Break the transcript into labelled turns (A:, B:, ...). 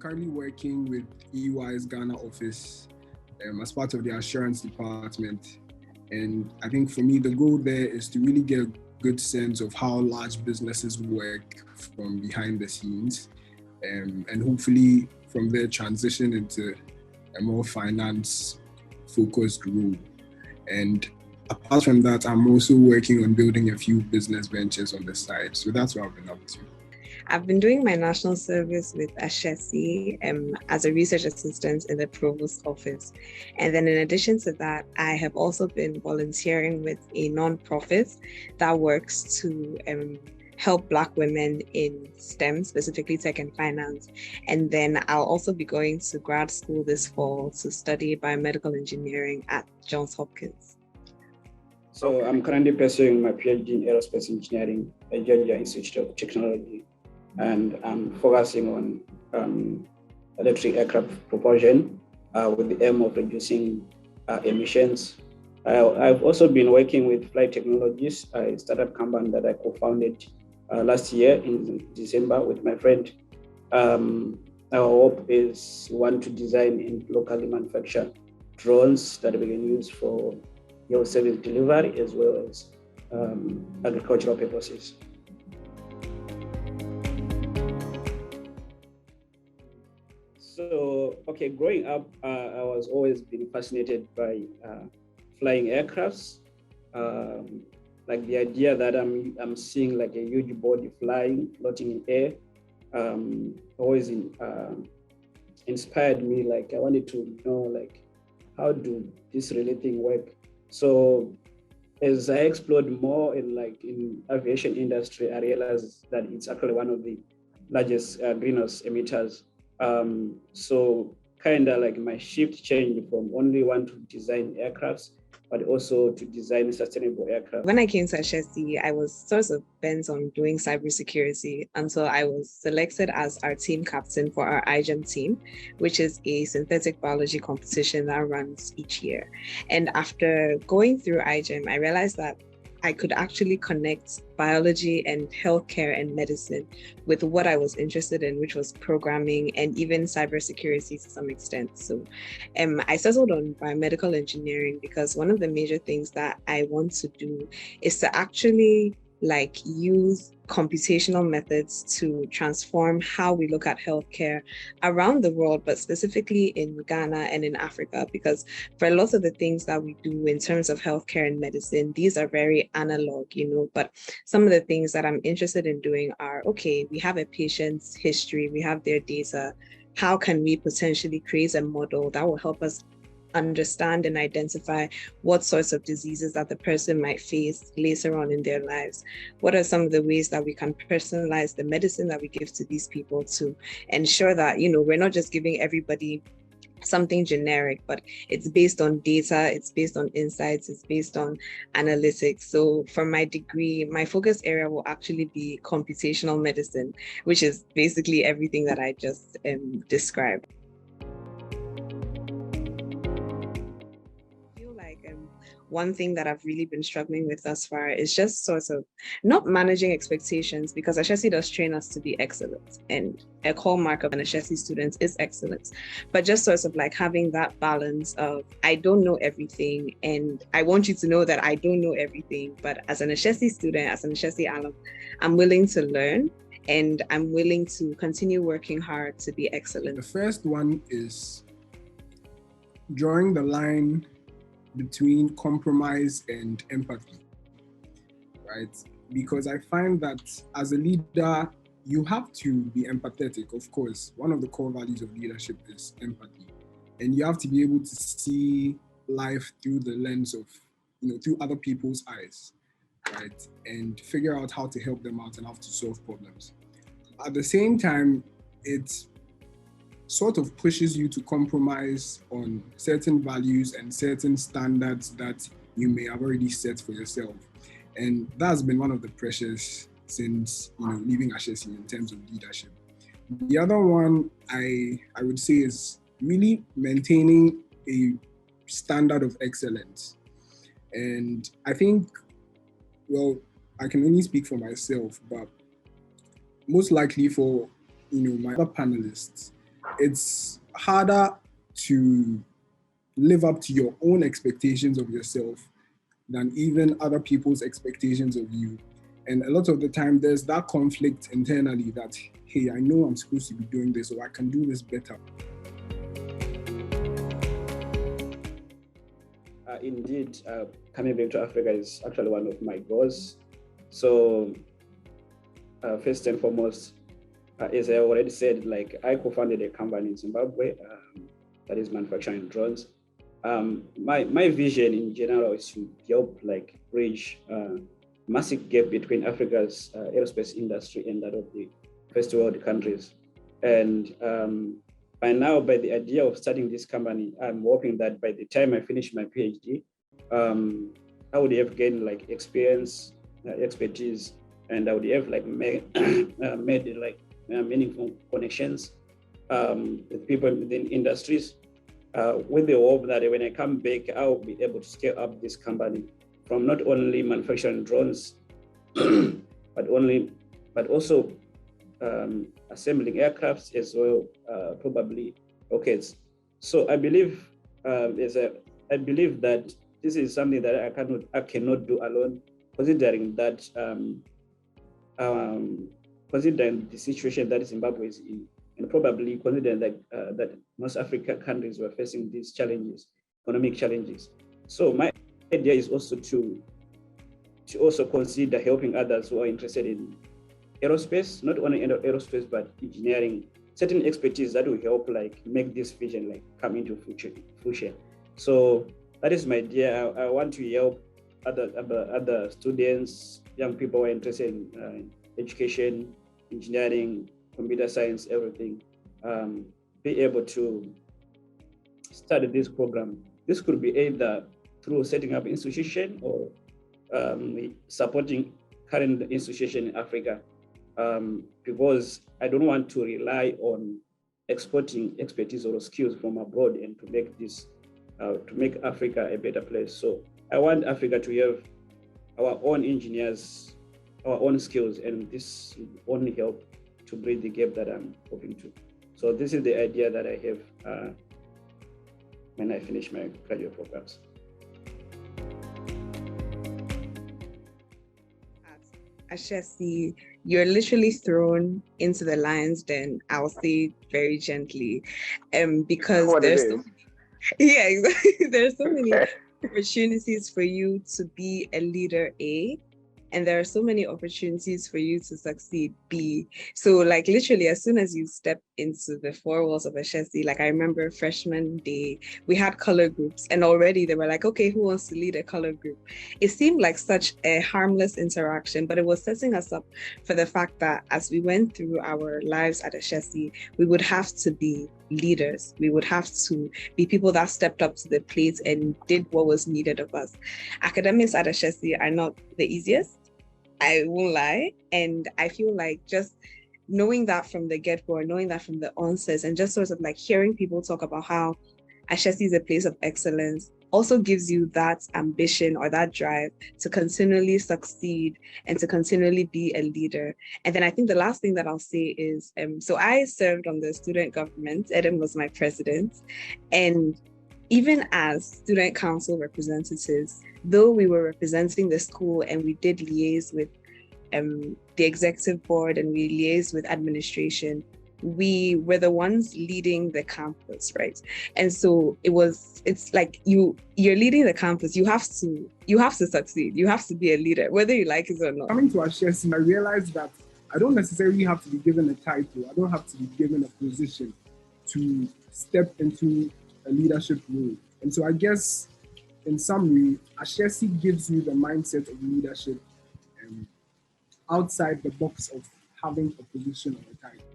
A: currently working with EY's Ghana office as part of the assurance department. And I think for me, the goal there is to really get a good sense of how large businesses work from behind the scenes, and hopefully from there transition into a more finance-focused role. And apart from that, I'm also working on building a few business ventures on the side. So that's what I've been up to.
B: I've been doing my national service with Ashesi as a research assistant in the provost office. And then in addition to that, I have also been volunteering with a non-profit that works to help Black women in STEM, specifically tech and finance. And then I'll also be going to grad school this fall to study biomedical engineering at Johns Hopkins.
C: So I'm currently pursuing my PhD in aerospace engineering at Georgia Institute of Technology. And I'm focusing on electric aircraft propulsion with the aim of reducing emissions. I've also been working with Flight Technologies, a startup company that I co-founded last year in December with my friend. Our hope is to design and locally manufacture drones that we can use for your service delivery as well as agricultural purposes. So, growing up, I was always been fascinated by flying aircrafts. Like the idea that I'm seeing like a huge body floating in air, always inspired me. Like I wanted to know like how do this really thing work. So as I explored more in aviation industry, I realized that it's actually one of the largest greenhouse emitters. So kind of like my shift changed from only want to design aircrafts, but also to design sustainable aircraft.
B: When I came to Ashesi, I was sort of bent on doing cybersecurity until I was selected as our team captain for our iGEM team, which is a synthetic biology competition that runs each year. And after going through iGEM, I realized that I could actually connect biology and healthcare and medicine with what I was interested in, which was programming and even cybersecurity to some extent. So I settled on biomedical engineering because one of the major things that I want to do is to actually use computational methods to transform how we look at healthcare around the world, but specifically in Ghana and in Africa, because for a lot of the things that we do in terms of healthcare and medicine, these are very analog, but some of the things that I'm interested in doing are, okay, we have a patient's history, we have their data. How can we potentially create a model that will help us understand and identify what sorts of diseases that the person might face later on in their lives? What are some of the ways that we can personalize the medicine that we give to these people to ensure that, we're not just giving everybody something generic, but it's based on data, it's based on insights, it's based on analytics. So for my degree, my focus area will actually be computational medicine, which is basically everything that I just described. One thing that I've really been struggling with thus far is just sort of not managing expectations, because Ashesi does train us to be excellent, and a hallmark of an Ashesi student is excellence. But just sort of having that balance of, I don't know everything, and I want you to know that I don't know everything. But as an Ashesi student, as an Ashesi alum, I'm willing to learn, and I'm willing to continue working hard to be excellent.
A: The first one is drawing the line between compromise and empathy, right? Because I find that as a leader, you have to be empathetic, of course. One of the core values of leadership is empathy. And you have to be able to see life through the lens of, through other people's eyes, right? And figure out how to help them out and how to solve problems. At the same time, it sort of pushes you to compromise on certain values and certain standards that you may have already set for yourself. And that's been one of the pressures since leaving Ashesi in terms of leadership. The other one I would say is really maintaining a standard of excellence. And I think, I can only speak for myself, but most likely for my other panelists, it's harder to live up to your own expectations of yourself than even other people's expectations of you. And a lot of the time, there's that conflict internally that, hey, I know I'm supposed to be doing this, or I can do this better.
C: Indeed, coming back to Africa is actually one of my goals. So, first and foremost, as I already said, like I co-founded a company in Zimbabwe that is manufacturing drones. My vision in general is to help like bridge massive gap between Africa's aerospace industry and that of the first world countries. And by now, by the idea of starting this company, I'm hoping that by the time I finish my PhD, I would have gained like experience, expertise, and I would have like made like meaningful connections with people within industries. With the hope that when I come back, I'll be able to scale up this company from not only manufacturing drones, but also assembling aircrafts as well, probably rockets. So I believe I believe that this is something that I cannot do alone, considering that considering the situation that Zimbabwe is in, and probably considering that most African countries were facing these challenges, economic challenges. So my idea is also to also consider helping others who are interested in aerospace, not only aerospace, but engineering, certain expertise that will help like make this vision like come into fruition. So that is my idea. I want to help other students, young people who are interested in education, engineering, computer science, everything, be able to study this program. This could be either through setting up institution or supporting current institution in Africa, because I don't want to rely on exporting expertise or skills from abroad and to make this, to make Africa a better place. So I want Africa to have our own engineers, our own skills, and this will only help to bridge the gap that I'm hoping to. So this is the idea that I have when I finish my graduate programs.
B: Ashesi, you're literally thrown into the lion's den, I'll say very gently, because there's so many, yeah, exactly. There's so many opportunities for you to be a leader, A, and there are so many opportunities for you to succeed, B. So like literally as soon as you step into the four walls of Ashesi, like I remember freshman day, we had color groups and already they were like, okay, who wants to lead a color group? It seemed like such a harmless interaction, but it was setting us up for the fact that as we went through our lives at Ashesi, we would have to be leaders. We would have to be people that stepped up to the plate and did what was needed of us. Academics at Ashesi are not the easiest, I won't lie. And I feel like just knowing that from the get-go, or knowing that from the onset, and just sort of like hearing people talk about how Ashesi is a place of excellence also gives you that ambition or that drive to continually succeed and to continually be a leader. And then I think the last thing that I'll say is, so I served on the student government. Eden was my president. And even as student council representatives, though we were representing the school and we did liaise with the executive board and we liaised with administration, we were the ones leading the campus, right? And so it's like you're leading the campus, you have to succeed, you have to be a leader, whether you like it or not.
A: Coming to Ashesi, I realized that I don't necessarily have to be given a title, I don't have to be given a position to step into a leadership role. And so I guess in summary, Ashesi gives you the mindset of leadership outside the box of having a position or a title.